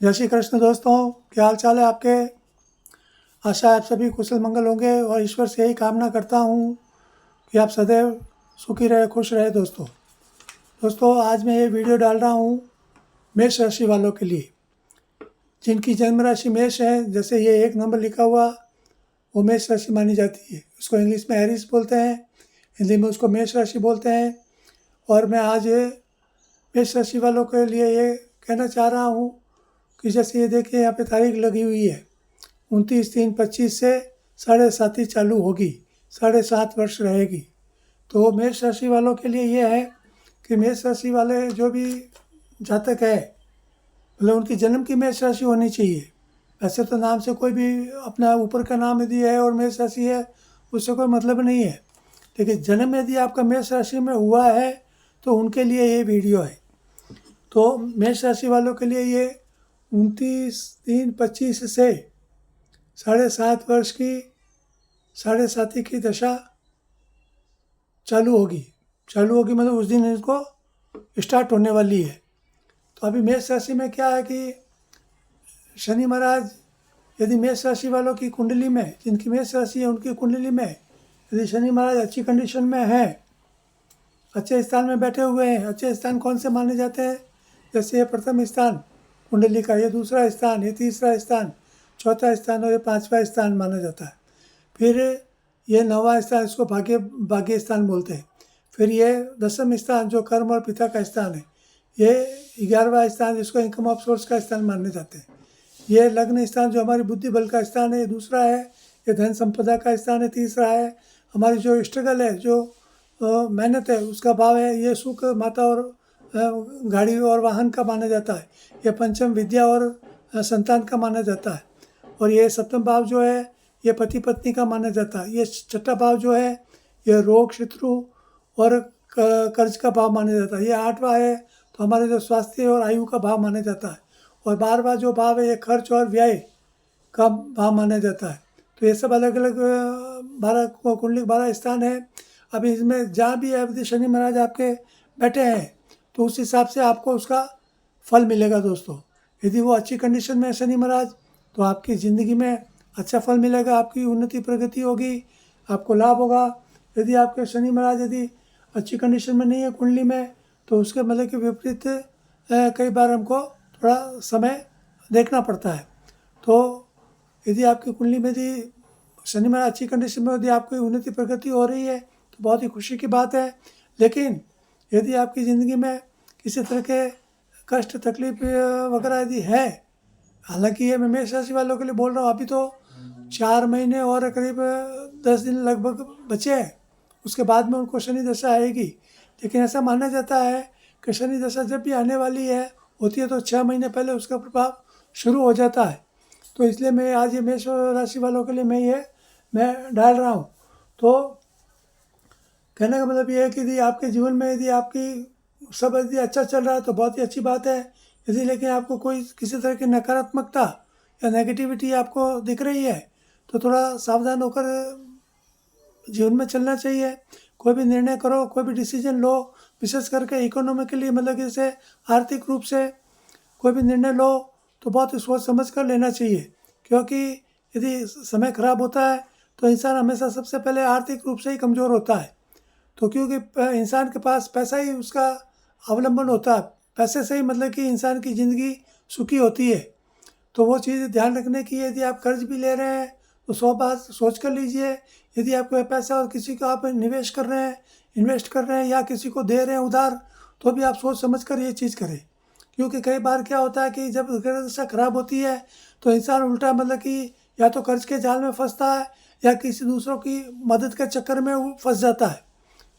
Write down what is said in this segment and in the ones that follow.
जय श्री कृष्ण दोस्तों, क्या हाल चाल है आपके। आशा है आप सभी कुशल मंगल होंगे और ईश्वर से यही कामना करता हूँ कि आप सदैव सुखी रहे, खुश रहे। दोस्तों आज मैं ये वीडियो डाल रहा हूँ मेष राशि वालों के लिए, जिनकी जन्म राशि मेष है। जैसे ये 1 नंबर लिखा हुआ वो मेष राशि मानी जाती है। उसको इंग्लिश में एरीज बोलते हैं, हिंदी में उसको मेष राशि बोलते हैं। और मैं आज मेष राशि वालों के लिए ये कहना चाह रहा हूँ कि जैसे ये देखिए यहाँ पे तारीख लगी हुई है 29/3/25 से 7.5 चालू होगी, 7.5 वर्ष रहेगी। तो मेष राशि वालों के लिए ये है कि मेष राशि वाले जो भी जातक है, मतलब उनकी जन्म की मेष राशि होनी चाहिए। वैसे तो नाम से कोई भी अपना ऊपर का नाम यदि है और मेष राशि है उससे कोई मतलब नहीं है, लेकिन जन्म यदि आपका मेष राशि में हुआ है तो उनके लिए ये वीडियो है। तो मेष राशि वालों के लिए ये 29/3/25 से 7.5 वर्ष की 7.5 की दशा चालू होगी मतलब उस दिन इनको स्टार्ट होने वाली है। तो अभी मेष राशि में क्या है कि शनि महाराज यदि मेष राशि वालों की कुंडली में, जिनकी मेष राशि है उनकी कुंडली में यदि शनि महाराज अच्छी कंडीशन में है, अच्छे स्थान में बैठे हुए हैं। अच्छे स्थान कौन से माने जाते हैं? जैसे ये प्रथम स्थान कुंडली का, ये दूसरा स्थान, ये तीसरा स्थान, चौथा स्थान और ये 5वां स्थान माना जाता है। फिर ये 9वां स्थान, इसको भाग्य स्थान बोलते हैं। फिर ये 10वां स्थान जो कर्म और पिता का स्थान है, ये 11वां स्थान जिसको इनकम ऑफ सोर्स का स्थान माने जाते हैं। ये लग्न स्थान जो हमारी बुद्धि बल का स्थान है, ये दूसरा है। ये धन संपदा का स्थान है, तीसरा है। हमारी जो स्ट्रगल है, जो मेहनत है, उसका भाव है, ये सुख, माता और गाड़ी और वाहन का माना जाता है। ये पंचम विद्या और संतान का माना जाता है। और ये सप्तम भाव जो है ये पति पत्नी का माना जाता है। ये छठा भाव जो है ये रोग, शत्रु और कर्ज का भाव माना जाता है। ये 8वां है तो हमारे जो स्वास्थ्य और आयु का भाव माना जाता है। और 12वां जो भाव है ये खर्च और व्यय का भाव माना जाता है। तो ये सब अलग अलग 12 कुंडली 12 स्थान है। अभी इसमें जहाँ भी यदि शनि महाराज आपके बैठे हैं तो उस हिसाब से आपको उसका फल मिलेगा दोस्तों। यदि वो अच्छी कंडीशन में है शनि महाराज तो आपकी ज़िंदगी में अच्छा फल मिलेगा, आपकी उन्नति प्रगति होगी, आपको लाभ होगा। यदि आपके शनि महाराज यदि अच्छी कंडीशन में नहीं है कुंडली में तो उसके मतलब के विपरीत कई बार हमको थोड़ा समय देखना पड़ता है। तो यदि आपकी कुंडली में यदि शनि महाराज अच्छी कंडीशन में यदि आपकी उन्नति प्रगति हो रही है तो बहुत ही खुशी की बात है। लेकिन यदि आपकी ज़िंदगी में किसी तरह के कष्ट, तकलीफ वगैरह यदि है, हालांकि ये मैं मेष राशि वालों के लिए बोल रहा हूँ, अभी तो 4 महीने और करीब 10 दिन लगभग बचे हैं, उसके बाद में उनको शनि दशा आएगी। लेकिन ऐसा माना जाता है कि शनि दशा जब भी आने वाली है होती है तो 6 महीने पहले उसका प्रभाव शुरू हो जाता है। तो इसलिए मैं आज ये मेष राशि वालों के लिए मैं डाल रहा हूँ। तो कहने का मतलब ये है कि यदि आपके जीवन में यदि आपकी सब यदि अच्छा चल रहा है तो बहुत ही अच्छी बात है। यदि लेकिन आपको कोई किसी तरह की नकारात्मकता या नेगेटिविटी आपको दिख रही है तो थोड़ा सावधान होकर जीवन में चलना चाहिए। कोई भी निर्णय करो, कोई भी डिसीजन लो, विशेष करके इकोनॉमिकली, मतलब जैसे आर्थिक रूप से कोई भी निर्णय लो तो बहुत सोच समझ कर लेना चाहिए। क्योंकि यदि समय खराब होता है तो इंसान हमेशा सबसे पहले आर्थिक रूप से ही कमज़ोर होता है। तो क्योंकि इंसान के पास पैसा ही उसका अवलंबन होता है, पैसे से ही मतलब कि इंसान की ज़िंदगी सुखी होती है। तो वो चीज़ ध्यान रखने की, यदि आप कर्ज भी ले रहे हैं तो 100 बार सोच कर लीजिए। यदि आपको पैसा और किसी को आप निवेश कर रहे हैं, इन्वेस्ट कर रहे हैं या किसी को दे रहे हैं उधार, तो भी आप सोच समझ कर ये चीज़ करें। क्योंकि कई बार क्या होता है कि जब ग्रह दशा खराब होती है तो इंसान उल्टा मतलब कि या तो कर्ज के जाल में फंसता है या किसी दूसरों की मदद के चक्कर में वो फंस जाता है।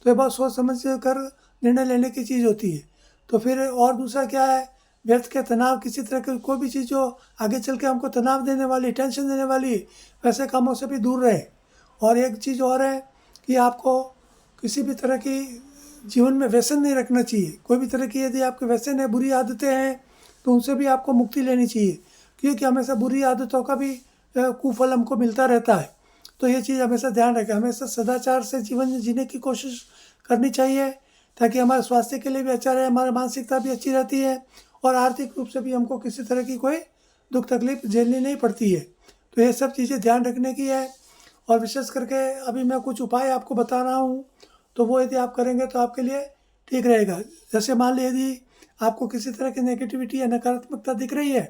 तो ये बहुत सोच समझ कर निर्णय लेने की चीज़ होती है। तो फिर और दूसरा क्या है, व्यर्थ के तनाव, किसी तरह की कोई भी चीज़ जो आगे चल के हमको तनाव देने वाली, टेंशन देने वाली, वैसे कामों से भी दूर रहे। और एक चीज़ और है कि आपको किसी भी तरह की जीवन में व्यसन नहीं रखना चाहिए। कोई भी तरह की यदि आपके व्यसन है, बुरी आदतें हैं, तो उनसे भी आपको मुक्ति लेनी चाहिए। क्योंकि हमेशा बुरी आदतों का भी कुफल हमको मिलता रहता है। तो ये चीज़ हमेशा ध्यान रखें। हमेशा सदाचार से जीवन जीने की कोशिश करनी चाहिए ताकि हमारे स्वास्थ्य के लिए भी अच्छा रहे, हमारी मानसिकता भी अच्छी रहती है और आर्थिक रूप से भी हमको किसी तरह की कोई दुख तकलीफ झेलनी नहीं पड़ती है। तो ये सब चीज़ें ध्यान रखने की है। और विशेष करके अभी मैं कुछ उपाय आपको बता रहा हूँ, तो वो यदि आप करेंगे तो आपके लिए ठीक रहेगा। जैसे मान लीजिए यदि आपको किसी तरह की नेगेटिविटी या नकारात्मकता दिख रही है,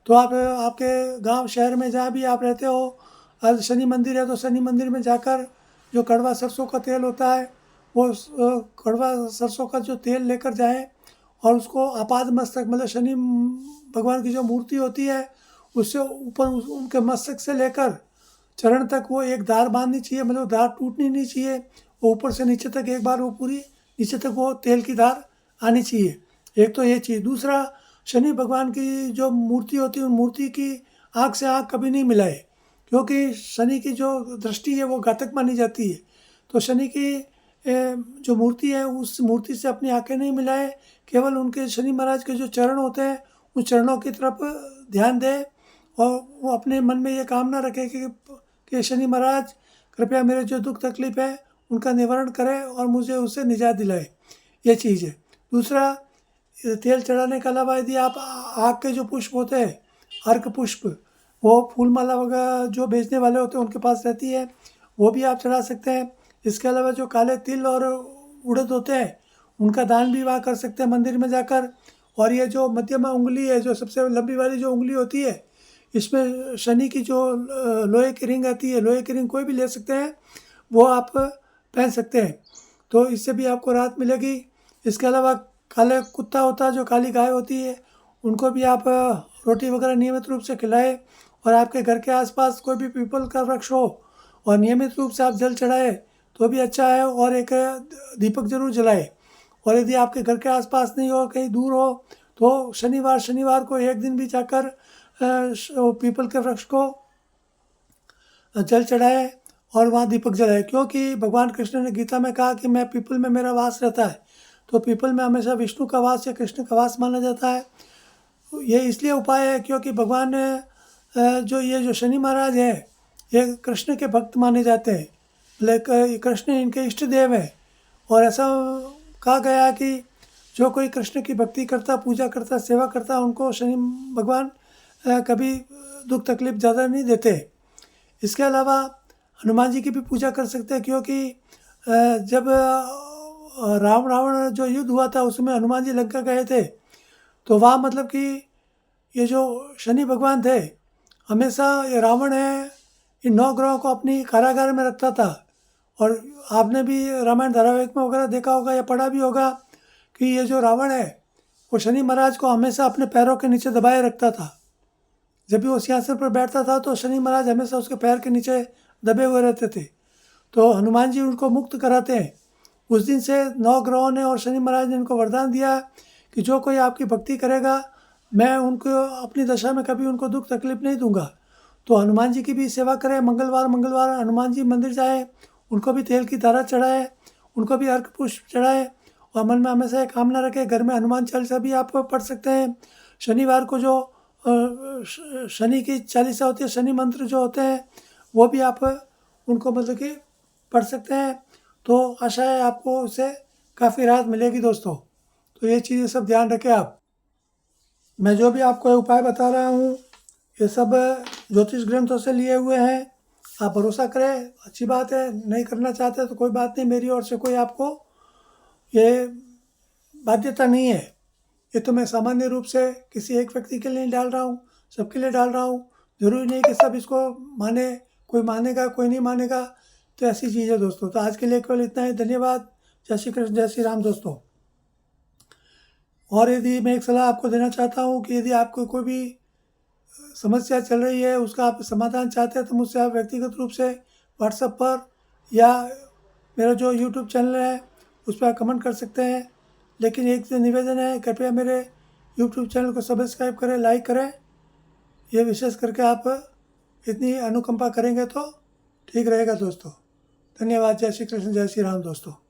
तो आप आपके गांव शहर में जहाँ भी आप रहते हो, आज शनि मंदिर है तो शनि मंदिर में जाकर जो कड़वा सरसों का तेल होता है, वो कड़वा सरसों का जो तेल लेकर जाएं और उसको आपाद मस्तक, मतलब शनि भगवान की जो मूर्ति होती है उससे ऊपर उनके मस्तक से लेकर चरण तक वो एक धार बांधनी चाहिए, मतलब धार टूटनी नहीं चाहिए। वो ऊपर से नीचे तक एक बार वो पूरी नीचे तक वो तेल की धार आनी चाहिए। एक तो ये चीज़। दूसरा, शनि भगवान की जो मूर्ति होती है उन मूर्ति की आँख से आँख कभी नहीं मिलाए, क्योंकि शनि की जो दृष्टि है वो घातक मानी जाती है। तो शनि की जो मूर्ति है उस मूर्ति से अपनी आंखें नहीं मिलाए, केवल उनके शनि महाराज के जो चरण होते हैं उन चरणों की तरफ ध्यान दे और वो अपने मन में ये कामना रखे कि शनि महाराज कृपया मेरे जो दुख तकलीफ है उनका निवारण करें और मुझे उससे निजात दिलाए। ये चीज़ है। दूसरा, तेल चढ़ाने के अलावा यदि आप आग के जो पुष्प होते हैं, अर्क पुष्प, वो फूल माला वगैरह जो बेचने वाले होते हैं उनके पास रहती है, वो भी आप चढ़ा सकते हैं। इसके अलावा जो काले तिल और उड़द होते हैं उनका दान भी वहाँ कर सकते हैं मंदिर में जाकर। और ये जो मध्यमा उंगली है, जो सबसे लंबी वाली जो उंगली होती है, इसमें शनि की जो लोहे की रिंग आती है, लोहे की रिंग कोई भी ले सकते हैं, वो आप पहन सकते हैं, तो इससे भी आपको राहत मिलेगी। इसके अलावा काले कुत्ता होता है, जो काली गाय होती है, उनको भी आप रोटी वगैरह नियमित रूप से खिलाएं। और आपके घर के आसपास कोई भी पीपल का वृक्ष हो और नियमित रूप से आप जल चढ़ाएं तो भी अच्छा है। और एक दीपक जरूर जलाएं। और यदि आपके घर के आसपास नहीं हो, कहीं दूर हो, तो शनिवार को एक दिन भी जाकर पीपल के वृक्ष को जल चढ़ाए और वहाँ दीपक जलाए, क्योंकि भगवान कृष्ण ने गीता में कहा कि मैं पीपल में मेरा वास रहता है। तो पीपल में हमेशा विष्णु का वास या कृष्ण का वास माना जाता है। ये इसलिए उपाय है क्योंकि भगवान ये जो शनि महाराज है ये कृष्ण के भक्त माने जाते हैं, लेकिन कृष्ण इनके इष्ट देव है। और ऐसा कहा गया है कि जो कोई कृष्ण की भक्ति करता, पूजा करता, सेवा करता, उनको शनि भगवान कभी दुख तकलीफ ज़्यादा नहीं देते। इसके अलावा हनुमान जी की भी पूजा कर सकते हैं, क्योंकि जब रावण जो युद्ध हुआ था उसमें हनुमान जी लंका गए थे, तो वहाँ मतलब कि ये जो शनि भगवान थे, हमेशा ये रावण है इन 9 ग्रहों को अपनी कारागार में रखता था। और आपने भी रामायण धारावाहिक में वगैरह देखा होगा या पढ़ा भी होगा कि ये जो रावण है वो शनि महाराज को हमेशा अपने पैरों के नीचे दबाए रखता था। जब भी वो सिंहासन पर बैठता था तो शनि महाराज हमेशा उसके पैर के नीचे दबे हुए रहते थे। तो हनुमान जी उनको मुक्त कराते हैं। उस दिन से 9 ग्रहों ने और शनि महाराज ने उनको वरदान दिया कि जो कोई आपकी भक्ति करेगा, मैं उनको अपनी दशा में कभी उनको दुख तकलीफ नहीं दूंगा। तो हनुमान जी की भी सेवा करें। मंगलवार हनुमान जी मंदिर जाए, उनको भी तेल की धारा चढ़ाए, उनको भी अर्घ पुष्प चढ़ाए और मन में हमेशा एक कामना रखें। घर में हनुमान चालीसा भी आप पढ़ सकते हैं। शनिवार को जो शनि की चालीसा होती है, शनि मंत्र जो होते हैं, वो भी आप उनको मतलब कि पढ़ सकते हैं। तो आशा है आपको उससे काफ़ी राहत मिलेगी दोस्तों। तो ये चीज़ें सब ध्यान रखें आप। मैं जो भी आपको उपाय बता रहा हूँ ये सब ज्योतिष ग्रंथों से लिए हुए हैं। आप भरोसा करें, अच्छी बात है। नहीं करना चाहते तो कोई बात नहीं, मेरी ओर से कोई आपको ये बाध्यता नहीं है। ये तो मैं सामान्य रूप से किसी एक व्यक्ति के लिए नहीं डाल रहा हूँ, सबके लिए डाल रहा हूँ। ज़रूरी नहीं कि सब इसको माने, कोई मानेगा कोई नहीं मानेगा, तो ऐसी चीज़ है दोस्तों। तो आज के लिए केवल इतना ही। धन्यवाद। जय श्री कृष्ण, जय श्री राम दोस्तों। और यदि मैं एक सलाह आपको देना चाहता हूँ कि यदि आपको कोई भी समस्या चल रही है, उसका आप समाधान चाहते हैं, तो मुझसे आप व्यक्तिगत रूप से व्हाट्सएप पर या मेरा जो यूट्यूब चैनल है उस पर आप कमेंट कर सकते हैं। लेकिन एक निवेदन है, कृपया मेरे यूट्यूब चैनल को सब्सक्राइब करें, लाइक करें। ये विशेष करके आप इतनी अनुकंपा करेंगे तो ठीक रहेगा दोस्तों। धन्यवाद। जय श्री कृष्ण, जय श्री राम दोस्तों।